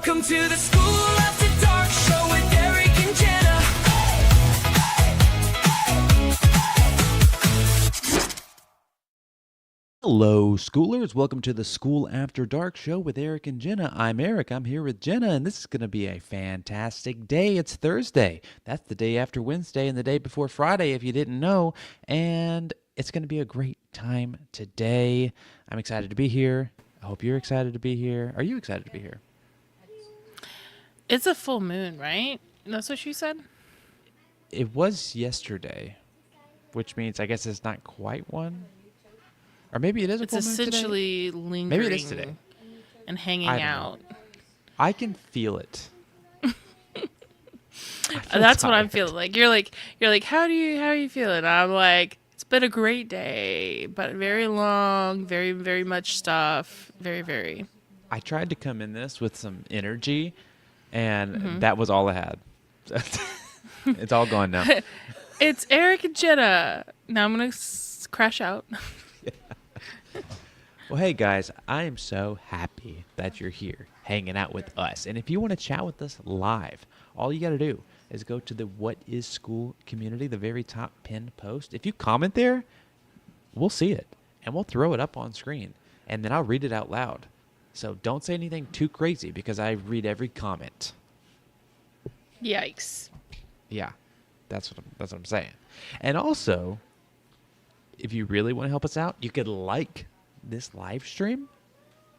Welcome to the School After Dark show with Eric and Jenna. Hello, schoolers. Welcome to the School After Dark show with Eric and Jenna. I'm Eric. I'm here with Jenna, and this is going to be a fantastic day. It's Thursday. That's the day after Wednesday and the day before Friday, if you didn't know. And it's going to be a great time today. I'm excited to be here. I hope you're excited to be here. Are you excited to be here? It's a full moon, right? That's what she said? It was yesterday, which means I guess it's not quite one. Or maybe it is a It's full moon today. essentially lingering Maybe it is today. and hanging I don't out. know. I can feel it. That's what I'm feeling like. You're like, how are you feeling? I'm like, it's been a great day, but very long, very, very much stuff. Very, very. I tried to come in this with some energy, and that was all I had. It's all gone now. It's Eric and Jenna. Now I'm going to crash out. Well, hey, guys, I am so happy that you're here hanging out with us. And if you want to chat with us live, all you got to do is go to the What is School community, the very top pinned post. If you comment there, we'll see it, and we'll throw it up on screen, and then I'll read it out loud. So don't say anything too crazy because I read every comment. Yikes. Yeah, that's what I'm saying. And also, if you really want to help us out, you could like this live stream.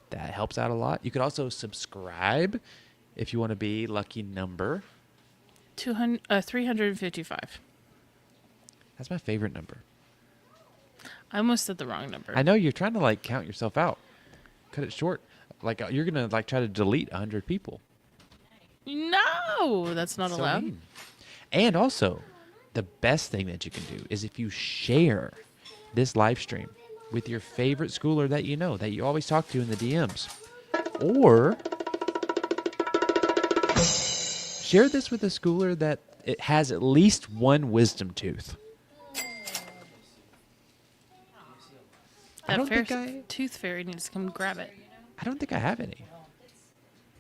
That helps out a lot. You could also subscribe if you want to be lucky number 355. That's my favorite number. I almost said the wrong number. I know you're trying to like count yourself out. Cut it short. Like you're going to like try to delete 100 people. No, that's not So allowed. mean. And also, the best thing that you can do is if you share this live stream with your favorite schooler that you know, that you always talk to in the DMs. Or share this with a schooler that it has at least one wisdom tooth. That tooth fairy needs to come grab it. I don't think I have any.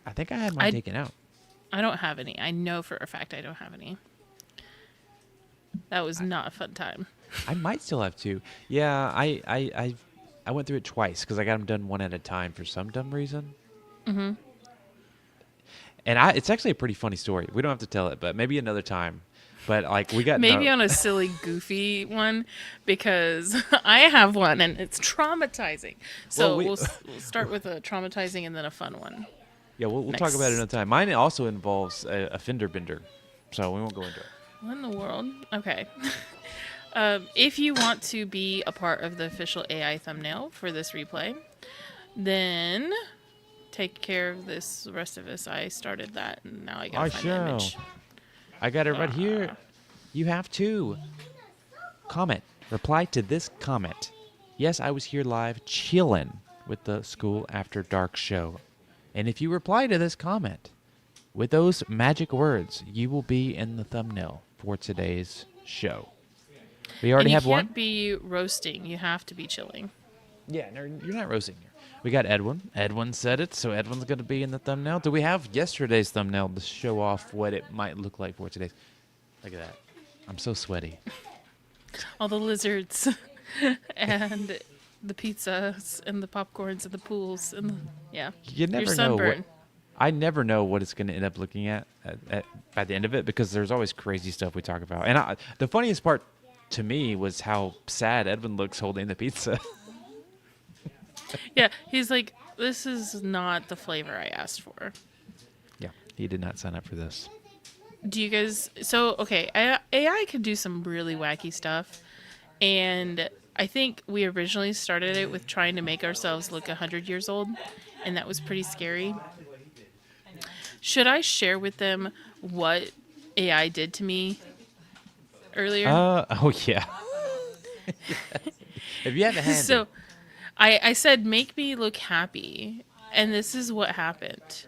I think I had mine taken out. I don't have any. I know for a fact I don't have any. That was not a fun time. I might still have two. Yeah, I went through it twice because I got them done one at a time for some dumb reason. Mm-hmm. And it's actually a pretty funny story. We don't have to tell it, but maybe another time. But like we got maybe on a silly, goofy one because I have one and it's traumatizing. So we'll start with a traumatizing and then a fun one. Yeah, we'll talk about it another time. Mine also involves a fender bender, so we won't go into it. What in the world? Okay. If you want to be a part of the official AI thumbnail for this replay, then take care of this. The rest of us, I started that, and now I gotta find the image. I got it right here. You have to comment. Reply to this comment. Yes, I was here live chilling with the School After Dark show. And if you reply to this comment with those magic words, you will be in the thumbnail for today's show. We already have one. You can't be roasting. You have to be chilling. Yeah, no, you're not roasting here. We got Edwin. Edwin said it, so Edwin's going to be in the thumbnail. Do we have yesterday's thumbnail to show off what it might look like for today's? Look at that. I'm so sweaty. All the lizards and the pizzas and the popcorns and the pools and You never your know. sunburn. I never know what it's going to end up looking at by the end of it because there's always crazy stuff we talk about. And the funniest part to me was how sad Edwin looks holding the pizza. Yeah, he's like, this is not the flavor I asked for. Yeah, he did not sign up for this. Do you guys... So, okay, AI can do some really wacky stuff. And I think we originally started it with trying to make ourselves look 100 years old. And that was pretty scary. Should I share with them what AI did to me earlier? Oh, yeah. If you have a hand. So... I said, make me look happy. And this is what happened.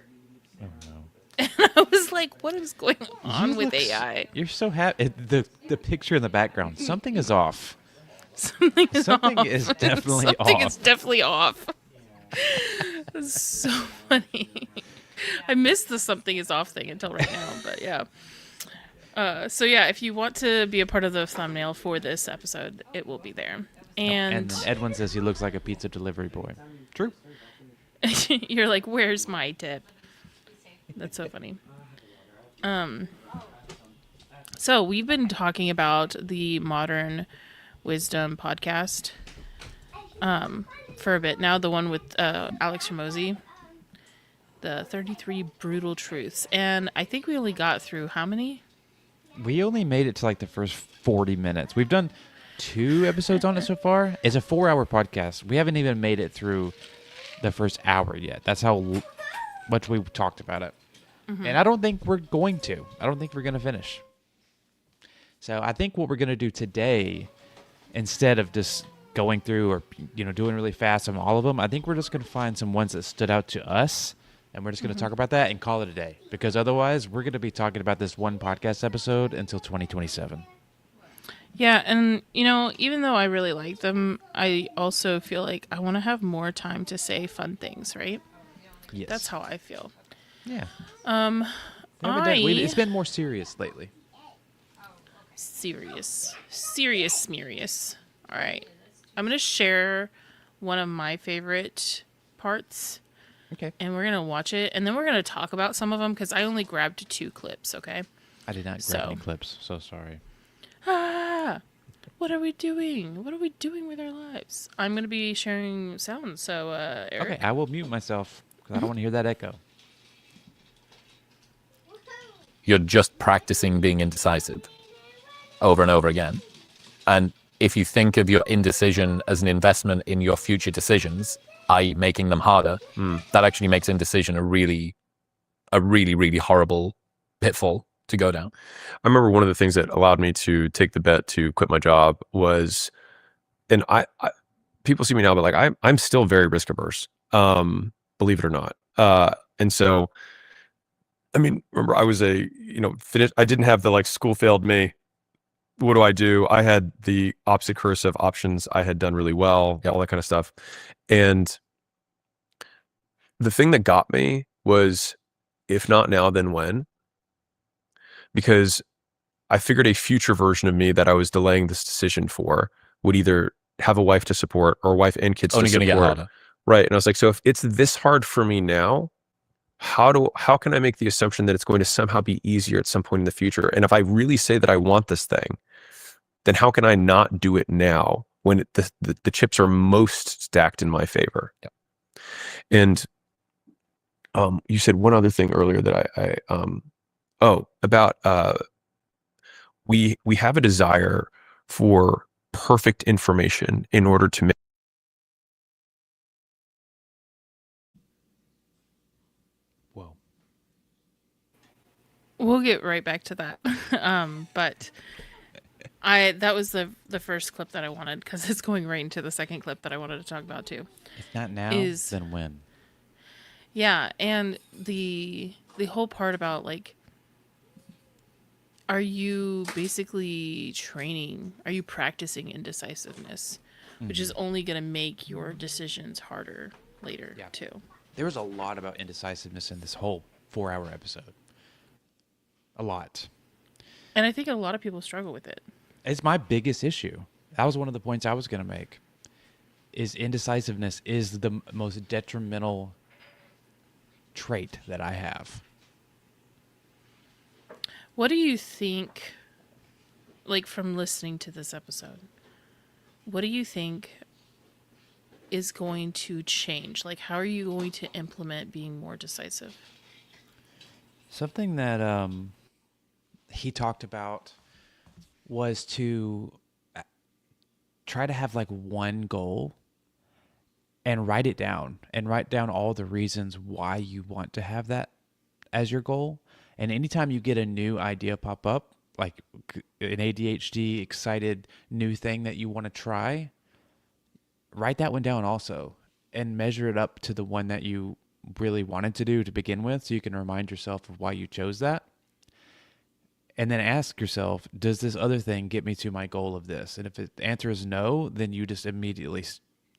Oh, no. And I was like, what is going on with AI? You're so happy. The picture in the background. Something is off. Something is definitely Something off. is definitely off. It's so funny. I missed the something is off thing until right now, but yeah. So yeah, if you want to be a part of the thumbnail for this episode, it will be there. And And then Edwin says he looks like a pizza delivery boy. True. you're like, "Where's my tip?" That's so funny. So we've been talking about the Modern Wisdom podcast for a bit now, the one with Alex Hormozi, the 33 Brutal Truths. And I think we only got through how many? We only made it to like the first 40 minutes. We've done 2 episodes on it so far. It's a 4-hour podcast. We haven't even made it through the first hour yet. That's how much we talked about it. And I don't think we're going to. I don't think we're going to finish. So I think what we're going to do today, instead of just going through or doing really fast on all of them, I think we're just going to find some ones that stood out to us, and we're just going to talk about that and call it a day. Because otherwise, we're going to be talking about this one podcast episode until 2027. Yeah, and even though I really like them, I also feel like I want to have more time to say fun things, right? Yes. That's how I feel. Yeah. It's It's been more serious lately. serious. All right. I'm going to share one of my favorite parts, Okay. and we're going to watch it, and then we're going to talk about some of them because I only grabbed 2 clips, okay? I did not grab any clips, so sorry. What are we doing? What are we doing with our lives? I'm going to be sharing sounds, so Eric. Okay, I will mute myself because I don't want to hear that echo. You're just practicing being indecisive over and over again. And if you think of your indecision as an investment in your future decisions, i.e. making them harder, that actually makes indecision a really, really horrible pitfall to go down. I remember one of the things that allowed me to take the bet to quit my job was, and I people see me now, but like I'm still very risk averse, believe it or not. And so, I mean, remember I was I didn't have the like school failed me. What do? I had the opposite curse of options. I had done really well, all that kind of stuff. And the thing that got me was, if not now, then when? Because I figured a future version of me that I was delaying this decision for would either have a wife to support or a wife and kids Only to going to support. get harder. Right. And I was like, so if it's this hard for me now, how can I make the assumption that it's going to somehow be easier at some point in the future? And if I really say that I want this thing, then how can I not do it now when the chips are most stacked in my favor? Yeah. And you said one other thing earlier that we have a desire for perfect information in order to make. Whoa. We'll get right back to that. But that was the first clip that I wanted because it's going right into the second clip that I wanted to talk about too. If not now, then when? Yeah, and the whole part about like, are you basically are you practicing indecisiveness, which is only going to make your decisions harder later too. There was a lot about indecisiveness in this whole 4-hour episode. A lot. And I think a lot of people struggle with it. It's my biggest issue. That was one of the points I was going to make. Is indecisiveness is the most detrimental trait that I have. What do you think, like from listening to this episode, what do you think is going to change? Like, how are you going to implement being more decisive? Something that he talked about was to try to have like one goal and write it down and write down all the reasons why you want to have that as your goal. And anytime you get a new idea pop up, like an ADHD excited new thing that you want to try, write that one down also and measure it up to the one that you really wanted to do to begin with, so you can remind yourself of why you chose that. And then ask yourself, does this other thing get me to my goal of this? And if the answer is no, then you just immediately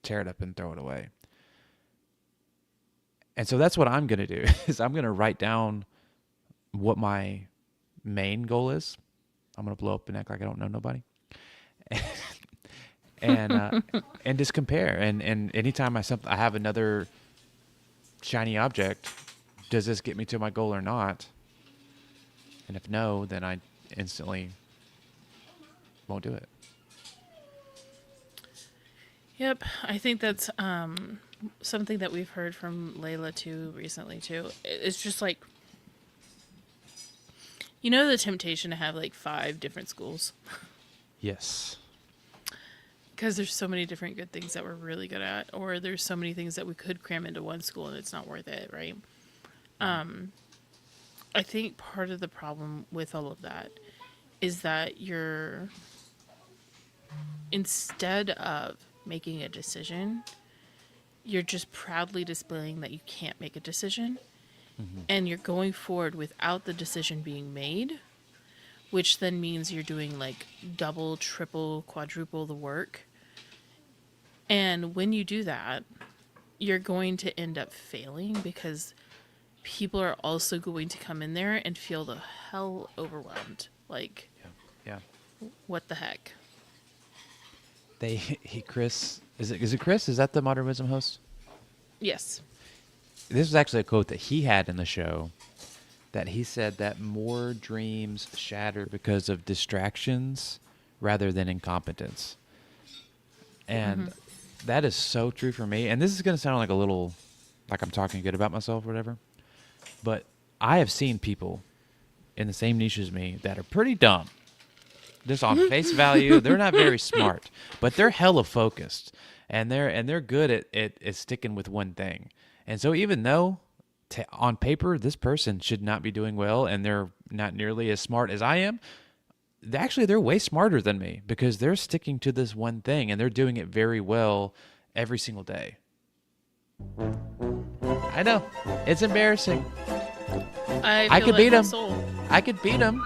tear it up and throw it away. And so that's what I'm going to do is I'm going to write down what my main goal is. I'm going to blow up and act like I don't know nobody. And just compare. And anytime I have another shiny object, does this get me to my goal or not? And if no, then I instantly won't do it. Yep, I think that's something that we've heard from Layla too recently too. It's just like, you know, the temptation to have like 5 different schools Yes. because there's so many different good things that we're really good at, or there's so many things that we could cram into one school and it's not worth it, right? I think part of the problem with all of that is that instead of making a decision, you're just proudly displaying that you can't make a decision, and you're going forward without the decision being made, which then means you're doing like double, triple, quadruple the work. And when you do that, you're going to end up failing because people are also going to come in there and feel the hell overwhelmed. Like, Yeah. what the heck? Chris, is it Chris? Is that the Modern Wisdom host? Yes. This was actually a quote that he had in the show, that he said that more dreams shatter because of distractions rather than incompetence. And that is so true for me. And this is going to sound like a little, like I'm talking good about myself or whatever. But I have seen people in the same niche as me that are pretty dumb. Just on face value, they're not very smart, but they're hella focused, and they're good at sticking with one thing. And so even though on paper this person should not be doing well, and they're not nearly as smart as I am, actually they're way smarter than me because they're sticking to this one thing and they're doing it very well every single day. I know it's embarrassing. I could feel beat it in my him. soul. I could beat him.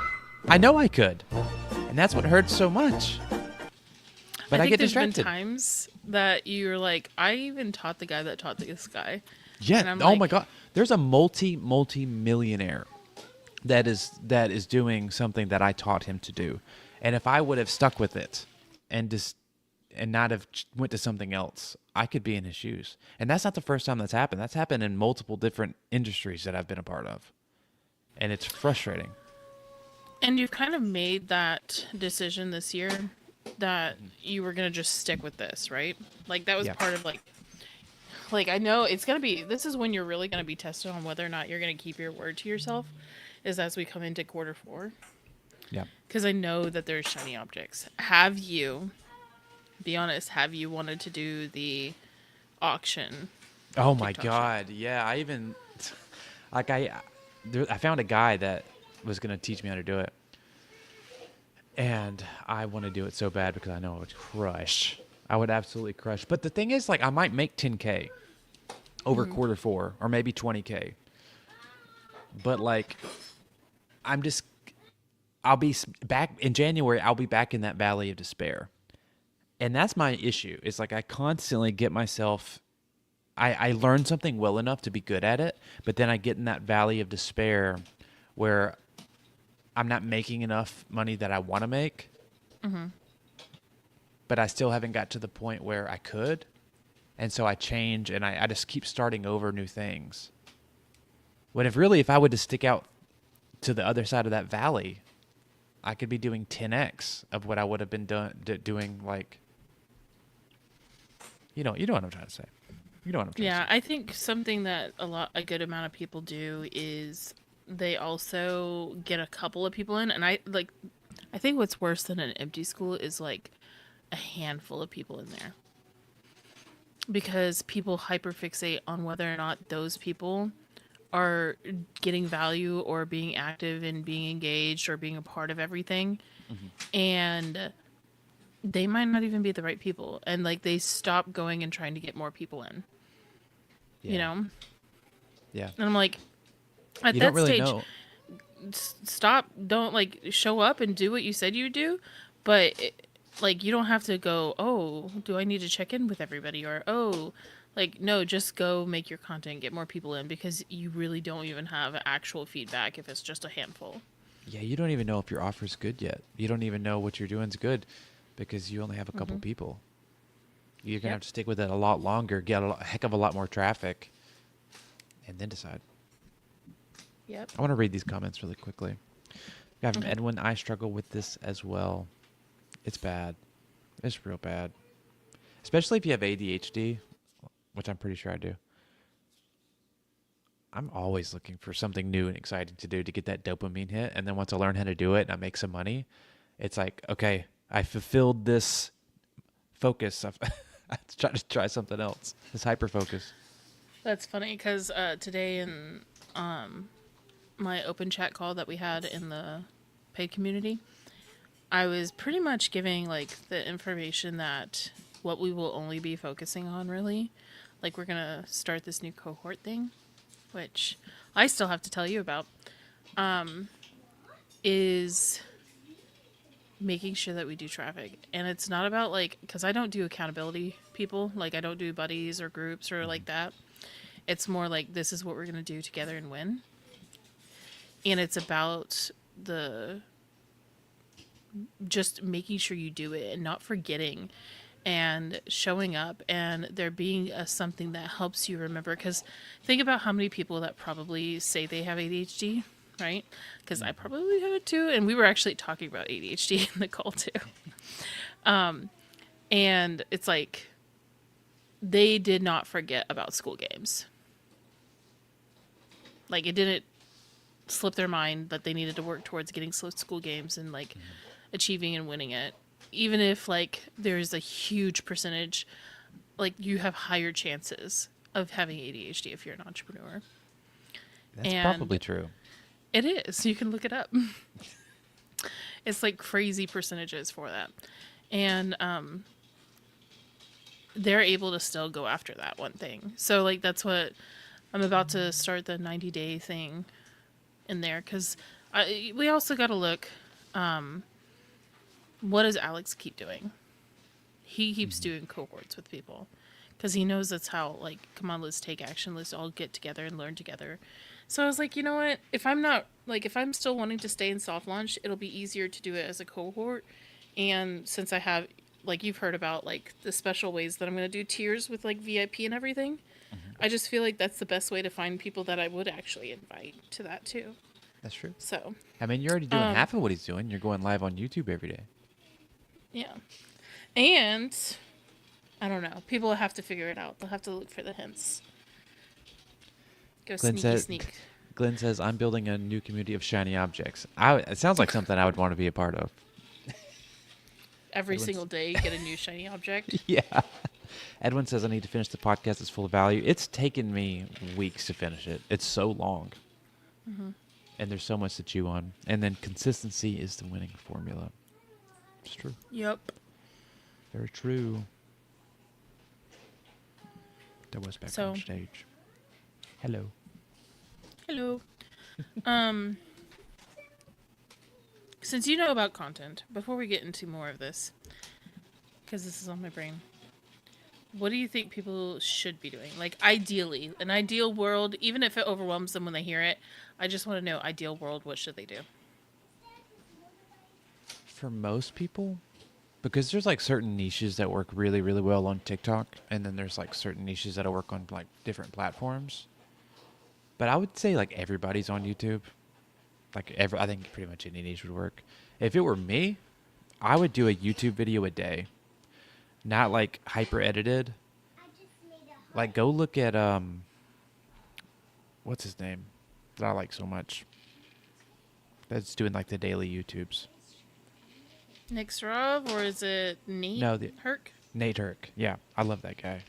I know I could. And that's what hurts so much. But I think get there's distracted. been times that you're like, I even taught the guy that taught this guy. Yeah. And I'm Oh like, my God. There's a multi-millionaire that is doing something that I taught him to do. And if I would have stuck with it and not have went to something else, I could be in his shoes. And that's not the first time that's happened. That's happened in multiple different industries that I've been a part of. And it's frustrating. And you've kind of made that decision this year that you were going to just stick with this, right? Like that was Yeah. part of like I know it's going to be, this is when you're really going to be tested on whether or not you're going to keep your word to yourself, is as we come into Q4. Yeah. Because I know that there's shiny objects. Be honest, have you wanted to do the auction? Oh my TikTok God. Yeah. I even, like I found a guy that was going to teach me how to do it. And I want to do it so bad because I know I would crush. I would absolutely crush. But the thing is, like, I might make 10K over Q4 or maybe 20K. But like, I'll be back in January. I'll be back in that valley of despair. And that's my issue. It's like I constantly get myself, I learn something well enough to be good at it, but then I get in that valley of despair where I'm not making enough money that I want to make, but I still haven't got to the point where I could. And so I change and I just keep starting over new things. When if I would to stick out to the other side of that valley, I could be doing 10x of what I would have been doing. Like, you know what I'm trying to say. You know what I'm trying to say. Yeah, I think something that a good amount of people do is they also get a couple of people in, and I think what's worse than an empty school is like a handful of people in there. Because people hyperfixate on whether or not those people are getting value or being active and being engaged or being a part of everything. And they might not even be the right people. And like they stop going and trying to get more people in. Yeah. You know? Yeah. And I'm like, at You that don't really stage, know. stop, don't like show up and do what you said you would do. But like, you don't have to go, oh, do I need to check in with everybody? Or, oh, Like, no, just go make your content, get more people in, because you really don't even have actual feedback if it's just a handful. Yeah, you don't even know if your offer's good yet. You don't even know what you're doing's good because you only have a couple people. You're gonna Yep. have to stick with it a lot longer, get a heck of a lot more traffic, and then decide. Yep. I want to read these comments really quickly. We have from Okay. Edwin. I struggle with this as well. It's bad. It's real bad. Especially if you have ADHD, which I'm pretty sure I do. I'm always looking for something new and exciting to do to get that dopamine hit. And then once I learn how to do it and I make some money, it's like, okay, I fulfilled this focus. I try to try something else. This hyper focus. That's funny because today in my open chat call that we had in the paid community, I was pretty much giving like the information that what we will only be focusing on really. Like we're gonna start this new cohort thing, which I still have to tell you about, is making sure that we do traffic. And it's not about like, because I don't do accountability people, like I don't do buddies or groups or like that. It's more like this is what we're going to do together and win. And it's about the just making sure you do it and not forgetting and showing up and there being something that helps you remember. Because think about how many people that probably say they have ADHD, right? Because I probably have it too. And we were actually talking about ADHD in the call too. And it's like they did not forget about school games. Like it didn't slip their mind that they needed to work towards getting school games and like achieving and winning it. Even if like there's a huge percentage, like you have higher chances of having ADHD if you're an entrepreneur. That's And- probably true. It is. You can look it up. It's like crazy percentages for that. And they're able to still go after that one thing. So like that's what I'm about to start the 90-day thing in there because we also got to look. What does Alex keep doing? He keeps doing cohorts with people because he knows that's how, like, come on, let's take action. Let's all get together and learn together. So I was like, you know what? If I'm still wanting to stay in soft launch, it'll be easier to do it as a cohort. And since I have, like, you've heard about, like, the special ways that I'm going to do tiers with, like, VIP and everything, I just feel like that's the best way to find people that I would actually invite to that, too. That's true. So, I mean, you're already doing half of what he's doing. You're going live on YouTube every day. yeah. And, I don't know. People will have to figure it out. They'll have to look for the hints. Go sneak. Glenn says, I'm building a new community of shiny objects. It sounds like something I would want to be a part of. Every Everyone's- single day, you get a new shiny object. Yeah. Edwin says, I need to finish the podcast. It's full of value. It's taken me weeks to finish it. It's so long. And there's so much to chew on. And then consistency is the winning formula. It's true. Yep. Very true. That was back So- on stage. Hello. Hello. Since you know about content, before we get into more of this, because this is on my brain, what do you think people should be doing? Like, ideally, an ideal world, even if it overwhelms them when they hear it, I just want to know, ideal world, what should they do? For most people, because there's like certain niches that work really, really well on TikTok, and then there's like certain niches that'll work on like different platforms. But I would say like everybody's on YouTube. Like I think pretty much any niche would work. If it were me, I would do a YouTube video a day, not like hyper edited. Like go look at what's his name that I like so much. That's doing like the daily YouTubes. Nick Sarov, or is it Nate No, Herc? Nate Herc. Yeah, I love that guy.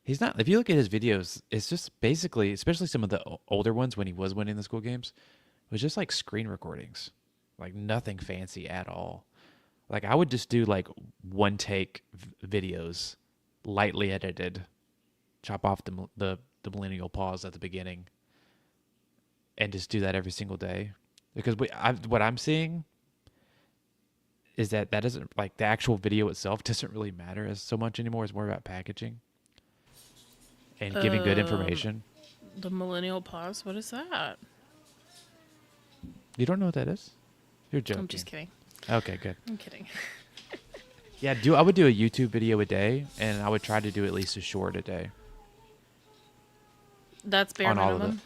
He's not. If you look at his videos, it's just basically, especially some of the older ones when he was winning the school games, it was just like screen recordings, like nothing fancy at all. Like I would just do like one take videos, lightly edited, chop off the millennial pause at the beginning, and just do that every single day. Because what I'm seeing is that doesn't, like, the actual video itself doesn't really matter as so much anymore. It's more about packaging. and giving good information. The millennial pause. What is that? You don't know what that is? You're joking. I'm just kidding. Okay, good. I'm kidding. Yeah, I would do a YouTube video a day, and I would try to do at least a short a day. That's bare on all of minimum.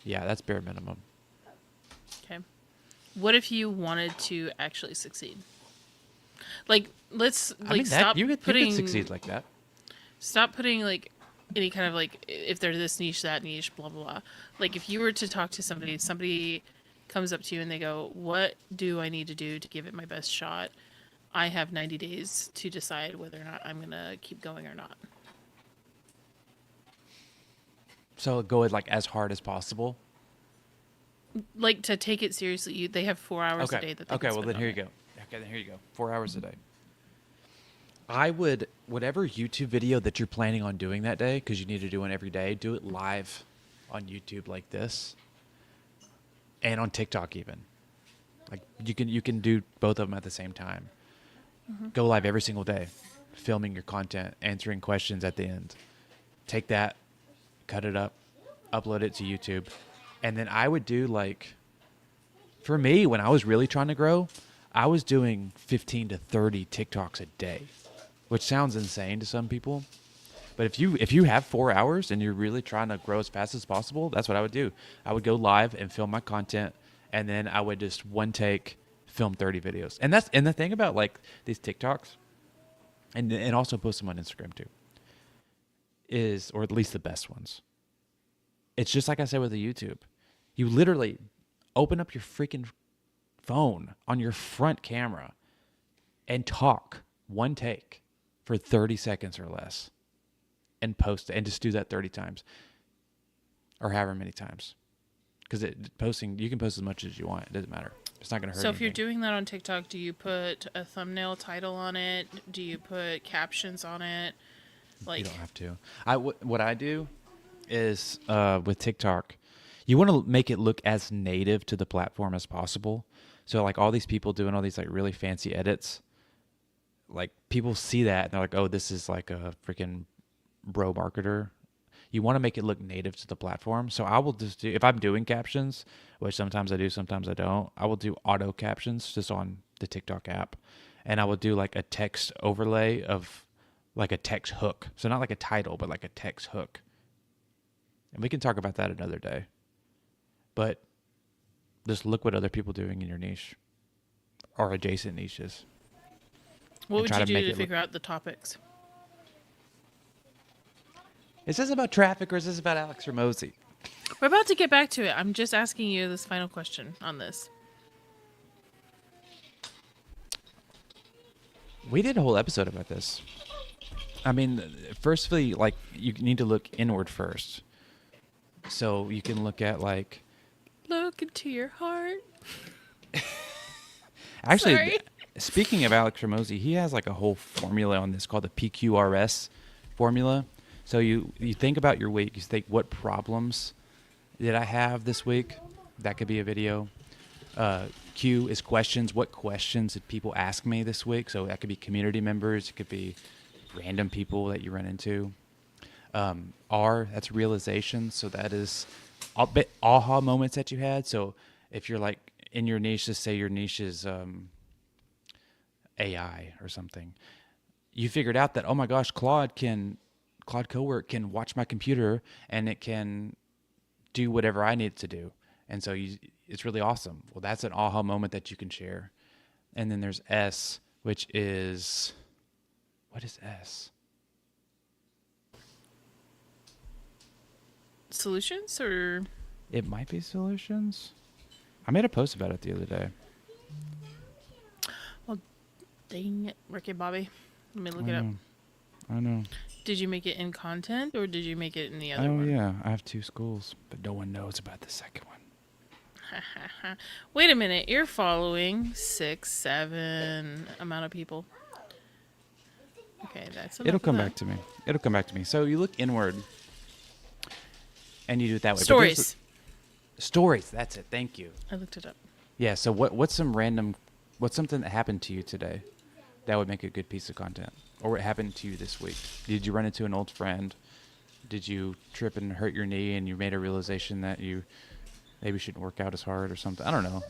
Yeah, that's bare minimum. Okay. What if you wanted to actually succeed? Like, let's stop you putting could succeed like that. stop putting like any kind of like if they're this niche, that niche, blah blah blah. Like if you were to talk to somebody comes up to you and they go, "What do I need to do to give it my best shot?" I have 90 days to decide whether or not I'm gonna keep going or not. So go it like as hard as possible. Like to take it seriously, they have 4 hours Okay. a day that they Okay. can Well, spend then on here it. you go. Okay, then here you go. 4 hours a day. I would whatever YouTube video that you're planning on doing that day, because you need to do one every day. Do it live on YouTube like this, and on TikTok even. Like you can do both of them at the same time. Go live every single day, filming your content, answering questions at the end. Take that, cut it up, upload it to YouTube. And then I would do like, for me, when I was really trying to grow, I was doing 15 to 30 TikToks a day, which sounds insane to some people. But if you have 4 hours and you're really trying to grow as fast as possible, that's what I would do. I would go live and film my content, and then I would just one take film 30 videos. And the thing about like these TikToks, and also post them on Instagram too, is, or at least the best ones. It's just like I said with the YouTube. You literally open up your freaking phone on your front camera and talk one take for 30 seconds or less and post it, and just do that 30 times or however many times. Because you can post as much as you want. It doesn't matter. It's not going to hurt So if you're anything. doing that on TikTok, do you put a thumbnail title on it? Do you put captions on it? Like You don't have to. What I do is with TikTok, you want to make it look as native to the platform as possible. So like all these people doing all these like really fancy edits, like people see that and they're like, oh, this is like a freaking bro marketer. You want to make it look native to the platform. So I will just do, if I'm doing captions, which sometimes I do, sometimes I don't, I will do auto captions just on the TikTok app. And I will do like a text overlay of like a text hook. So not like a title, but like a text hook. And we can talk about that another day. But just look what other people are doing in your niche or adjacent niches. what and would try you to do make to it look- figure out the topics? Is this about traffic or is this about Alex Hormozi? We're about to get back to it. I'm just asking you this final question on this. We did a whole episode about this. I mean, firstly, like you need to look inward first. So you can look at like, Look into your heart. actually, Sorry. speaking of Alex Hormozi, he has like a whole formula on this called the PQRS formula. So you think about your week. You think, what problems did I have this week? That could be a video. Q is questions. What questions did people ask me this week? So that could be community members. It could be random people that you run into. R, that's realization. So that is aha moments that you had. So if you're like in your niche, just say your niche is AI or something. You figured out that, oh my gosh, Claude Cowork can watch my computer and it can do whatever I need it to do. And so it's really awesome. Well, that's an aha moment that you can share. And then there's S, which is, what is S? Solutions or It might be solutions. I made a post about it the other day. dang it, Ricky Bobby. Let me look I it up. know. I know. Did you make it in content or did you make it in the other Oh one? yeah, I have 2 schools, but no one knows about the second one. Wait a minute, you're following 6, 7 amount of people. Okay, that's enough It'll of come that. back to me. It'll come back to me. So you look inward, and you do it that way. But here's Stories. Stories. That's it. Thank you. I looked it up. Yeah. So what's something that happened to you today that would make a good piece of content, or what happened to you this week? Did you run into an old friend? Did you trip and hurt your knee and you made a realization that you maybe shouldn't work out as hard or something? I don't know.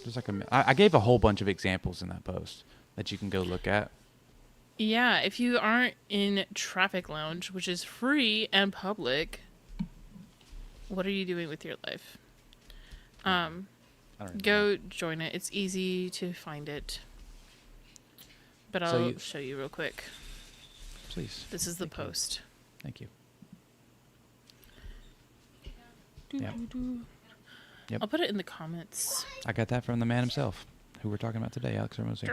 There's like I gave a whole bunch of examples in that post that you can go look at. Yeah, if you aren't in Traffic Lounge, which is free and public, what are you doing with your life? I don't know. Go join it. It's easy to find it. But So I'll you- show you real quick. Please. This is the Thank you. post. Thank you. Yeah. Yep. I'll put it in the comments. I got that from the man himself, who we're talking about today, Alex Hormozi.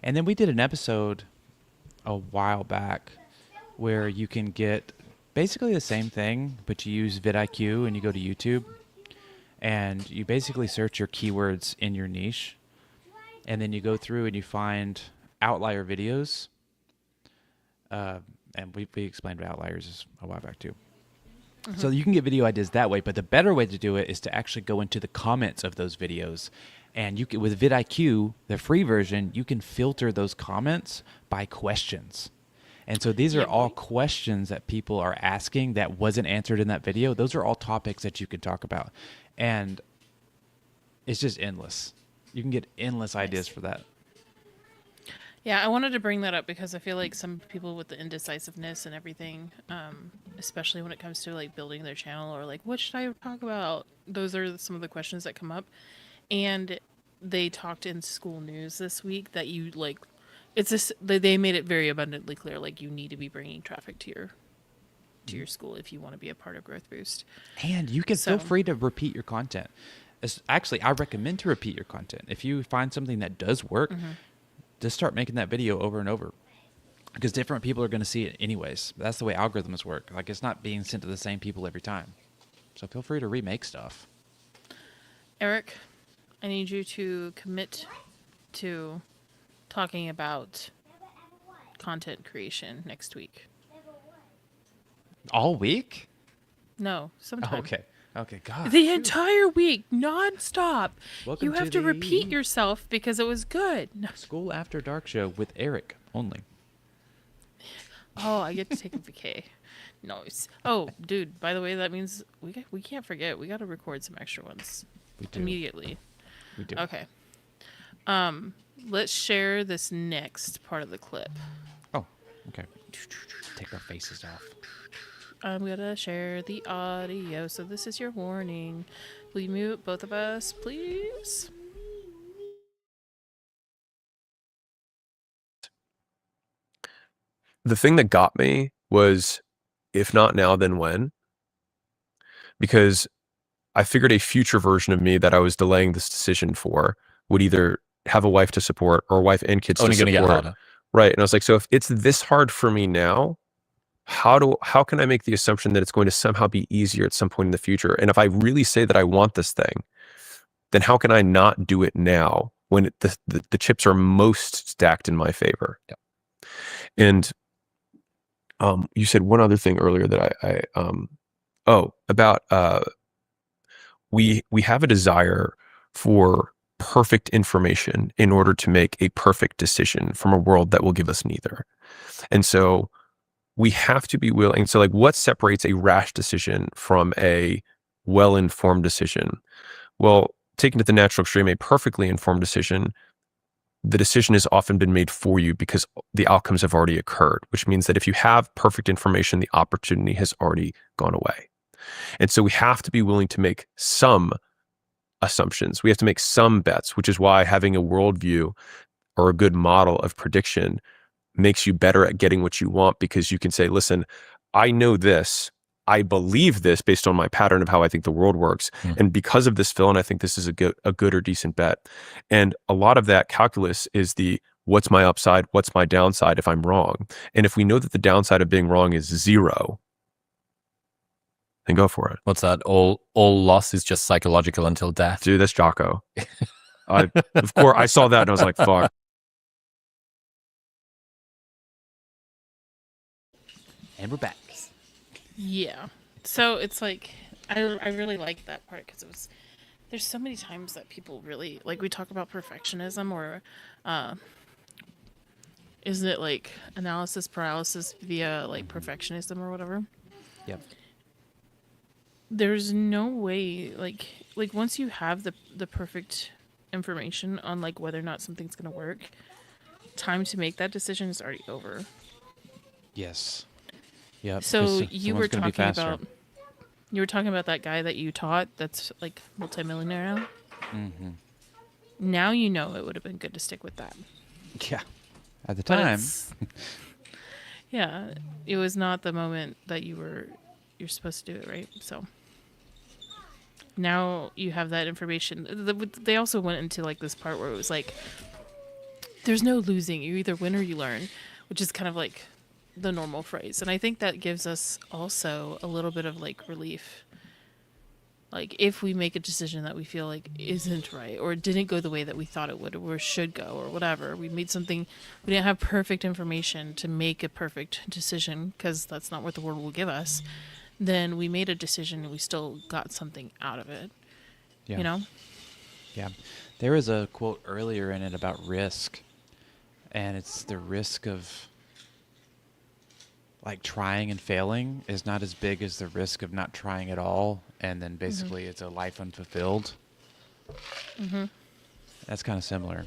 And then we did an episode a while back where you can get basically the same thing, but you use vidIQ and you go to YouTube and you basically search your keywords in your niche, and then you go through and you find outlier videos. And we explained what outliers is a while back too. So you can get video ideas that way, but the better way to do it is to actually go into the comments of those videos. And you can, with vidIQ, the free version, you can filter those comments by questions. And so these are all questions that people are asking that wasn't answered in that video. Those are all topics that you could talk about. And it's just endless. You can get endless ideas for that. Yeah, I wanted to bring that up because I feel like some people with the indecisiveness and everything, especially when it comes to like building their channel or like, what should I talk about? Those are some of the questions that come up. And they talked in Skool News this week that you like, it's this, they made it very abundantly clear, like you need to be bringing traffic to your school if you want to be a part of Growth Boost. And you can feel So- free to repeat your content. Actually, I recommend to repeat your content. If you find something that does work, just start making that video over and over, because different people are going to see it anyways. That's the way algorithms work. Like, it's not being sent to the same people every time. So feel free to remake stuff. Eric, I need you to commit to talking about content creation next week. All week? No, sometime. Oh, okay. Okay, God. The entire week, non-stop. Welcome You have to to repeat the- yourself because it was good. No. School After Dark show with Eric only. Oh, I get to take a vacay. Nice. Oh, dude, by the way, that means we can't forget. We got to record some extra ones We do. immediately. We do. Okay. Let's share this next part of the clip. Oh, okay. Take our faces off. I'm gonna share the audio, so this is your warning. Will you mute both of us, please? The thing that got me was, if not now, then when? Because I figured a future version of me that I was delaying this decision for would either have a wife to support or a wife and kids Only to going to support. get harder. Right. And I was like, so if it's this hard for me now, how can I make the assumption that it's going to somehow be easier at some point in the future? And if I really say that I want this thing, then how can I not do it now when the chips are most stacked in my favor? Yep. And you said one other thing earlier that we have a desire for perfect information in order to make a perfect decision from a world that will give us neither. And so we have to be willing. So like, what separates a rash decision from a well-informed decision? Well, taken to the natural extreme, a perfectly informed decision, the decision has often been made for you because the outcomes have already occurred, which means that if you have perfect information, the opportunity has already gone away. And so we have to be willing to make some assumptions. We have to make some bets, which is why having a worldview or a good model of prediction makes you better at getting what you want, because you can say, listen, I know this. I believe this based on my pattern of how I think the world works. And because of this, Phil, and I think this is a good or decent bet. And a lot of that calculus is the what's my upside, what's my downside if I'm wrong. And if we know that the downside of being wrong is 0, then go for it. What's that? All loss is just psychological until death. Dude, that's Jocko. Of course, I saw that and I was like, fuck. And we're back. Yeah. So it's like I really like that part because there's so many times that people really like, we talk about perfectionism or isn't it like analysis paralysis via like perfectionism or whatever? Yep. There's no way like once you have the perfect information on like whether or not something's gonna work, time to make that decision is already over. Yes. Yep. So 'cause you someone's were gonna be talking faster. about that guy that you taught that's like multimillionaire now. Mm-hmm. Now you know it would have been good to stick with that. Yeah. At the But time. yeah, it was not the moment that you're supposed to do it, right? So now you have that information. They also went into like this part where it was like, there's no losing. You either win or you learn, which is kind of like the normal phrase. And I think that gives us also a little bit of like relief. Like if we make a decision that we feel like isn't right or didn't go the way that we thought it would or should go or whatever, we made something, we didn't have perfect information to make a perfect decision because that's not what the world will give us, then we made a decision and we still got something out of it. Yeah. You know? Yeah. There was a quote earlier in it about risk, and it's the risk of like trying and failing is not as big as the risk of not trying at all, and then basically it's a life unfulfilled. Mm-hmm. That's kind of similar.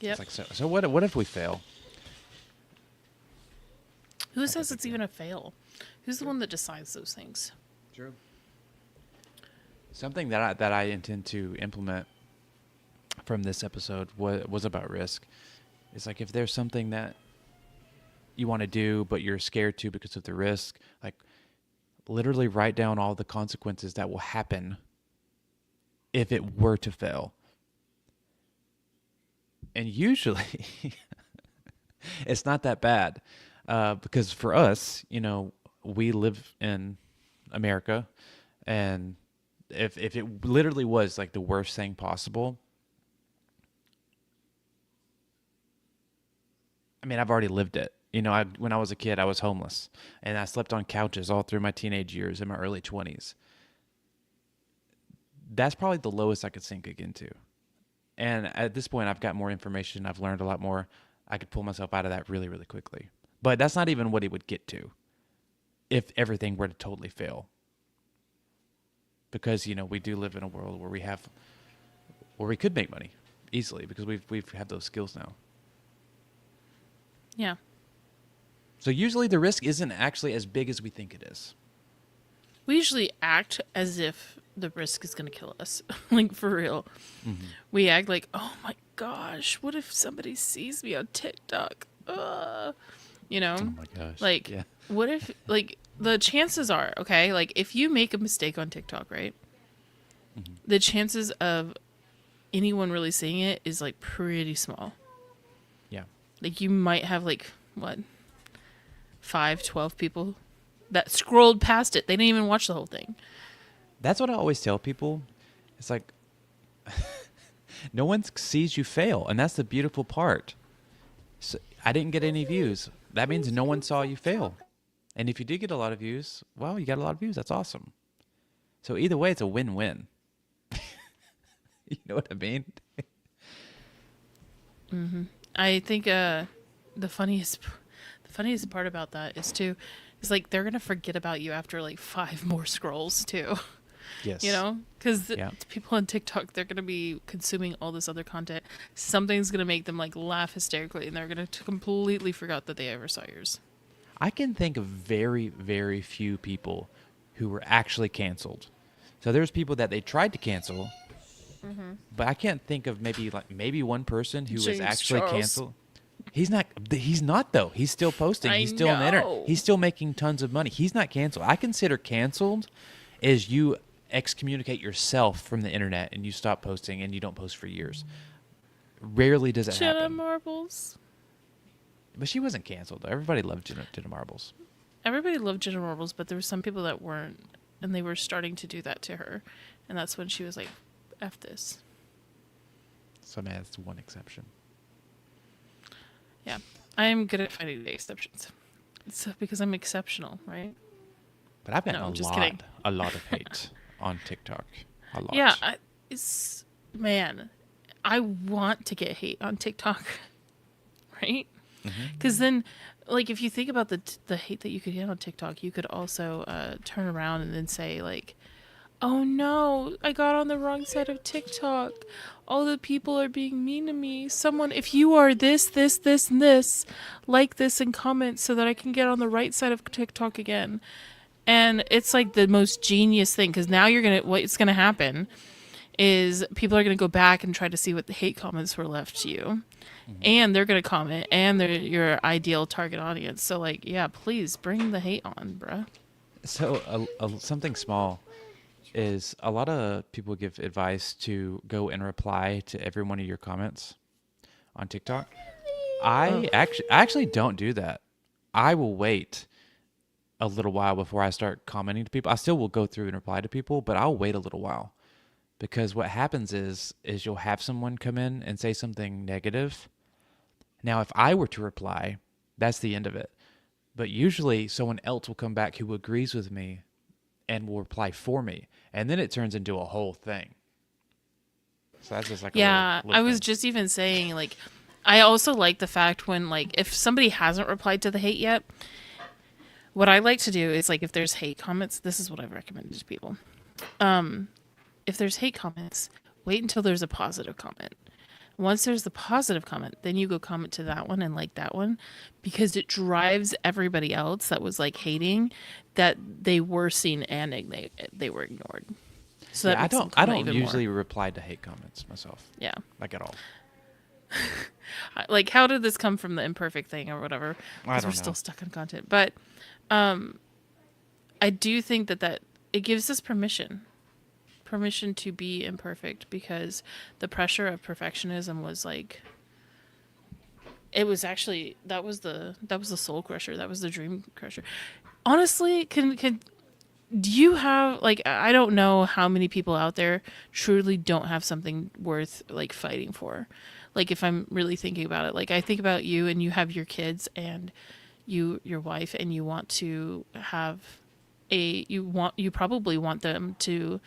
Yep. It's like, so what if we fail? Who says it's even a fail? Who's the one that decides those things? True. Something that I intend to implement from this episode was about risk. It's like if there's something that you want to do but you're scared to because of the risk, like literally write down all the consequences that will happen if it were to fail. And usually it's not that bad, because for us, you know, we live in America, and if it literally was like the worst thing possible, I mean, I've already lived it. You know, when I was a kid, I was homeless, and I slept on couches all through my teenage years and my early 20s. That's probably the lowest I could sink into. And at this point, I've got more information. I've learned a lot more. I could pull myself out of that really, really quickly. But that's not even what it would get to if everything were to totally fail. Because, you know, we do live in a world where we could make money easily because we've have those skills now. Yeah. So usually the risk isn't actually as big as we think it is. We usually act as if the risk is going to kill us. Like, for real. Mm-hmm. We act like, oh my gosh, what if somebody sees me on TikTok? You know? Oh my gosh. Like, Yeah. what if, like, the chances are, okay, like, if you make a mistake on TikTok, right? Mm-hmm. The chances of anyone really seeing it is, like, pretty small. Yeah. Like, you might have, like, what? 5, 12 people that scrolled past it. They didn't even watch the whole thing. That's what I always tell people. It's like, no one sees you fail, and that's the beautiful part. So I didn't get any views. That means no one saw you fail. And if you did get a lot of views, well, you got a lot of views. That's awesome. So either way, it's a win-win. You know what I mean? Mm-hmm. I think the funniest part about that is like they're gonna forget about you after like 5 more scrolls too. Yes. You know, because Yeah. people on TikTok, they're gonna be consuming all this other content. Something's gonna make them like laugh hysterically, and they're gonna completely forgot that they ever saw yours. I can think of very, very few people who were actually canceled. So there's people that they tried to cancel, but I can't think of maybe one person who was James actually Charles. canceled. He's not though. He's still posting. I He's still on the internet. know. He's still making tons of money. He's not canceled. I consider canceled is you excommunicate yourself from the internet and you stop posting and you don't post for years. Rarely does it Jenna happen. Marbles. But she wasn't canceled. Everybody loved Jenna Marbles. Everybody loved Jenna Marbles, but there were some people that weren't, and they were starting to do that to her, and that's when she was like, "F this." So man, that's one exception. Yeah, I am good at finding the exceptions. It's because I'm exceptional, right? But I've No, gotten I'm just kidding. a lot of hate on TikTok. A lot. Yeah, man, I want to get hate on TikTok, right? Because then, like, if you think about the hate that you could get on TikTok, you could also turn around and then say, like, oh no, I got on the wrong side of TikTok. All the people are being mean to me. Someone, if you are this, and this, like this and comment so that I can get on the right side of TikTok again. And it's like the most genius thing, because now what's going to happen is people are going to go back and try to see what the hate comments were left to you. And they're going to comment, and they're your ideal target audience. So, like, yeah, please bring the hate on, bruh. So something small is a lot of people give advice to go and reply to every one of your comments on TikTok. I actually don't do that. I will wait a little while before I start commenting to people. I still will go through and reply to people, but I'll wait a little while, because what happens is you'll have someone come in and say something negative. Now, if I were to reply, that's the end of it. But usually someone else will come back who agrees with me and will reply for me. And then it turns into a whole thing. So that's just like I was just even saying, like, I also like the fact when, like, if somebody hasn't replied to the hate yet, what I like to do is, like, if there's hate comments, this is what I've recommended to people. If there's hate comments, wait until there's a positive comment. Once there's the positive comment, then you go comment to that one and like that one, because it drives everybody else that was, like, hating that they were seen and they were ignored. So yeah, that makes them I comment don't even usually more. reply to hate comments myself. Yeah. Like, at all. Like, how did this come from the imperfect thing or whatever? I Because don't we're still know. stuck on content. But I do think that it gives us permission to be imperfect, because the pressure of perfectionism was, like, it was actually, that was the soul crusher. That was the dream crusher. Honestly, do you have, like, I don't know how many people out there truly don't have something worth, like, fighting for. Like, if I'm really thinking about it, like, I think about you, and you have your kids and your wife, and you want to have you probably want them to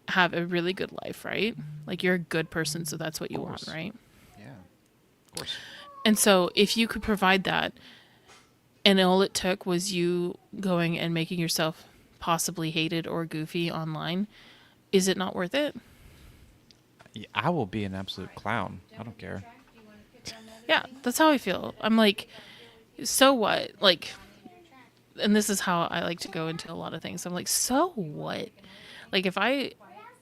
have a really good life, right? Like, you're a good person, so that's what you want, right? Yeah, of course. And so if you could provide that, and all it took was you going and making yourself possibly hated or goofy online, is it not worth it? Yeah, I will be an absolute clown. I don't care. Yeah, that's how I feel. I'm like, so what? Like, and this is how I like to go into a lot of things. I'm like, so what? Like,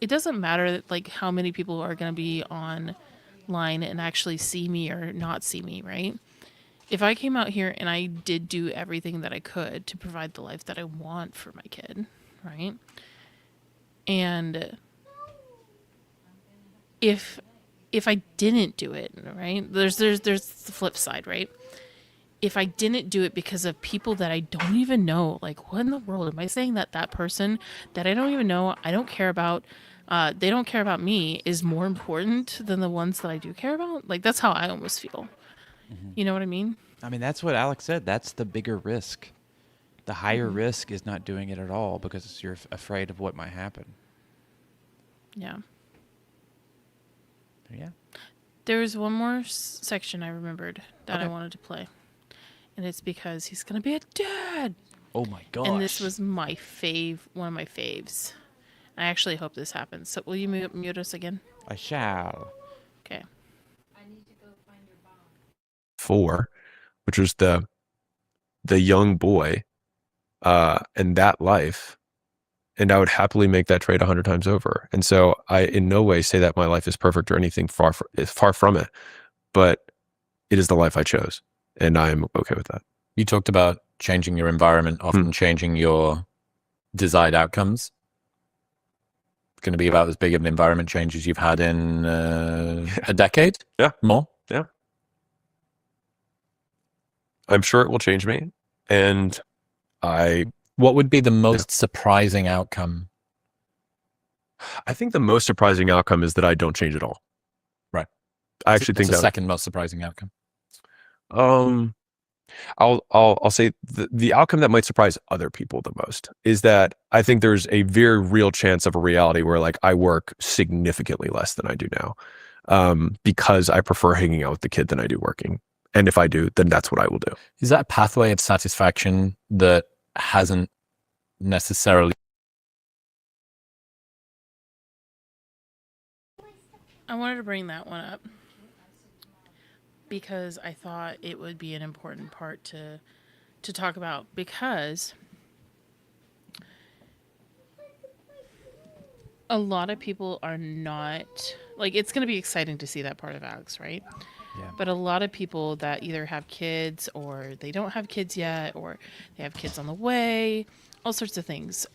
it doesn't matter, like, how many people are going to be online and actually see me or not see me, right? If I came out here and I did do everything that I could to provide the life that I want for my kid, right? And if I didn't do it, right? There's the flip side, right? If I didn't do it because of people that I don't even know, like, what in the world am I saying that person that I don't even know, I don't care about, they don't care about me, is more important than the ones that I do care about? Like, that's how I almost feel. You know what I mean? I mean, that's what Alex said. That's the bigger risk. The higher risk is not doing it at all, because you're afraid of what might happen. Yeah. Yeah. There was one more section I remembered that I Okay. wanted to play. And it's because he's going to be a dad. Oh my gosh. And this was one of my faves. I actually hope this happens. So will you mute us again? I shall. Okay. 4, which was the young boy and that life, and I would happily make that trade 100 times over. And so I in no way say that my life is perfect or anything, far from it, but it is the life I chose, and I'm okay with that. You talked about changing your environment, often changing your desired outcomes. It's going to be about as big of an environment change as you've had in a decade. Yeah. More. Yeah. I'm sure it will change me. And What would be the most surprising outcome? I think the most surprising outcome is that I don't change at all. Right. I actually That's think the that second most surprising outcome. I'll say the outcome that might surprise other people the most is that I think there's a very real chance of a reality where, like, I work significantly less than I do now. because I prefer hanging out with the kid than I do working. And if I do, then that's what I will do. Is that a pathway of satisfaction that hasn't necessarily... I wanted to bring that one up because I thought it would be an important part to talk about, because a lot of people are not, like, it's going to be exciting to see that part of Alex, right? Yeah. But a lot of people that either have kids or they don't have kids yet, or they have kids on the way, all sorts of things.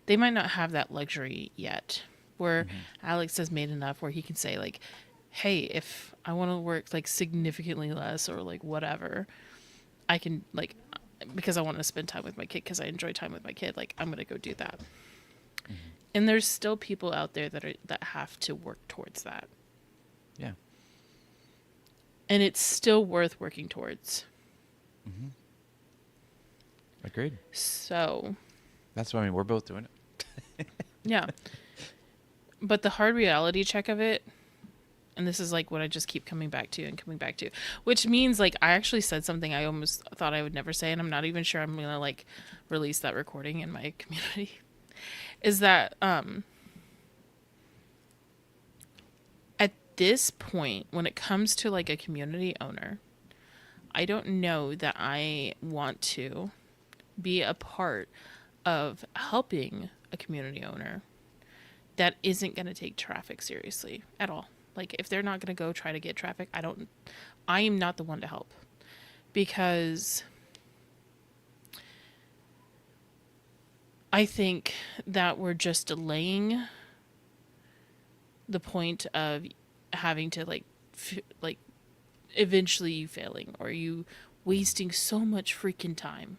They might not have that luxury yet, where Alex has made enough where he can say, like, hey, if I want to work like significantly less or like whatever, I can, like, because I want to spend time with my kid, because I enjoy time with my kid, like, I'm going to go do that. And there's still people out there that have to work towards that. Yeah. And it's still worth working towards. Agreed. So, That's what I mean. We're both doing it. yeah. But the hard reality check of it, and this is like what I just keep coming back to, which means, like, I actually said something I almost thought I would never say, and I'm not even sure I'm going to, like, release that recording in my community, is that at this point, when it comes to, like, a community owner, I don't know that I want to be a part of helping a community owner that isn't going to take traffic seriously at all. Like, if they're not going to go try to get traffic, I am not the one to help, because I think that we're just delaying the point of having to, like, eventually you failing, or you wasting so much freaking time,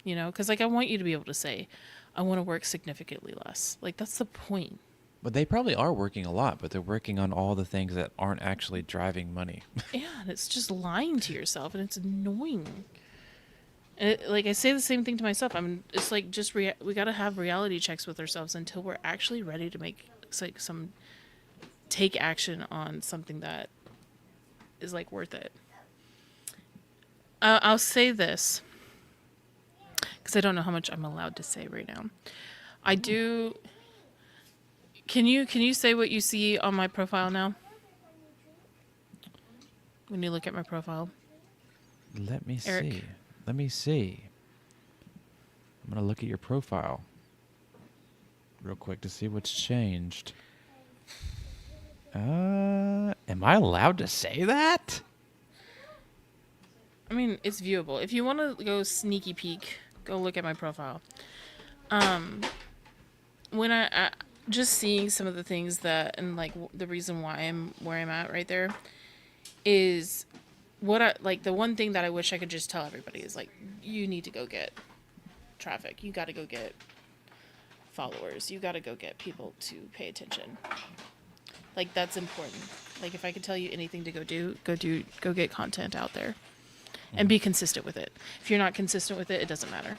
you know? Because, like, I want you to be able to say, I want to work significantly less. Like, that's the point. But they probably are working a lot, but they're working on all the things that aren't actually driving money. Yeah, and it's just lying to yourself, and it's annoying. And like, I say the same thing to myself. It's like, just we got to have reality checks with ourselves until we're actually ready to make, like, take action on something that is, like, worth it. I'll say this, because I don't know how much I'm allowed to say right now. I do. Can you say what you see on my profile now? When you look at my profile. Let me Eric. see. Let me see. I'm going to look at your profile real quick to see what's changed. Am I allowed to say that? I mean, it's viewable. If you want to go sneaky peek, go look at my profile. When I just seeing some of the things that, and, like, the reason why I'm where I'm at right there is what I, like, the one thing that I wish I could just tell everybody is, like, you need to go get traffic. You got to go get followers. You got to go get people to pay attention. Like, that's important. Like, if I could tell you anything to go get content out there and be consistent with it. If you're not consistent with it, it doesn't matter.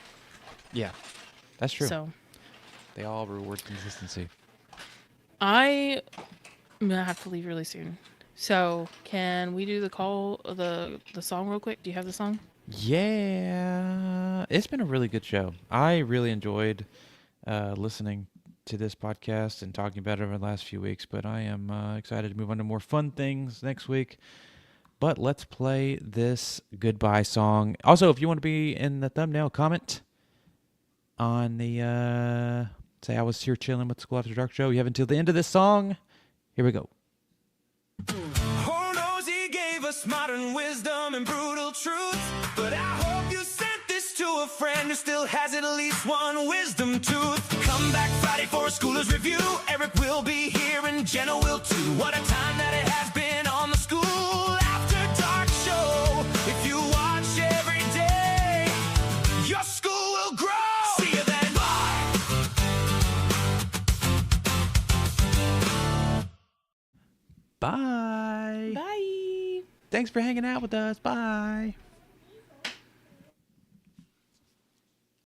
Yeah, that's true. So They all reward consistency. I'm gonna have to leave really soon. So can we do the song real quick? Do you have the song? Yeah, it's been a really good show. I really enjoyed listening to this podcast and talking about it over the last few weeks, but I am excited to move on to more fun things next week. But let's play this goodbye song. Also, if you want to be in the thumbnail, comment on the say I was here chilling with the School After Dark show. You have until the end of this song. Here we go. Hormozi gave us modern wisdom and brutal truth, but I hope you sent this to a friend who still has at least one wisdom tooth. Come back Friday for a Schoolers review. Eric will be here and Jenna will too. What a time that it has been on the School After Dark show. If you watch every day, your school will grow. See you then. Bye. Bye. Bye. Thanks for hanging out with us. Bye.